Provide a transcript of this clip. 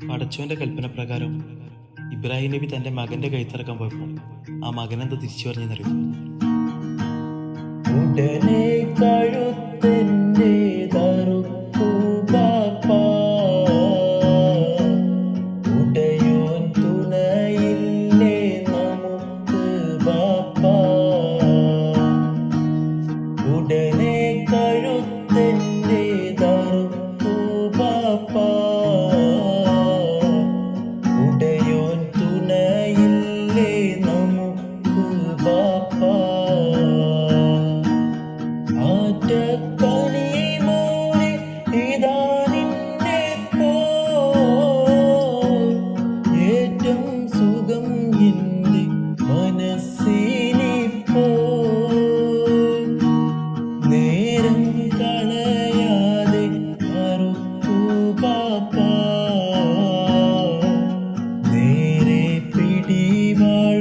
പടച്ചോന്റെ കൽപ്പന പ്രകാരം ഇബ്രാഹിം നബി തന്റെ മകന്റെ കൈത്തിറക്കാൻ പോയപ്പോൾ ആ മകനെന്താ തിരിച്ചു പറഞ്ഞെന്നറിയും. ഉടനെ കഴുത്തിന്റെ തറുപ്പു ബാപ്പാ, ഉടയോൻ തുണയില്ലേ നമുക്ക് ബാപ്പാ. ഉടനെ കഴുത്തിന്റെ തറുപ്പു ബാപ്പാ, ഉടയോൻ തുണയില്ലേ നമുക്ക് ബാപ്പാ. ആറ്റക്കനിമോനെ ഇതാ നിന്നെ ഏറ്റവും സുഖം എൻ്റെ മനസ്സിനിപ്പോ. നേരം കളയാതെ അറുക്കൂ ബാപ്പാ, നേരെ പിടിവാൾ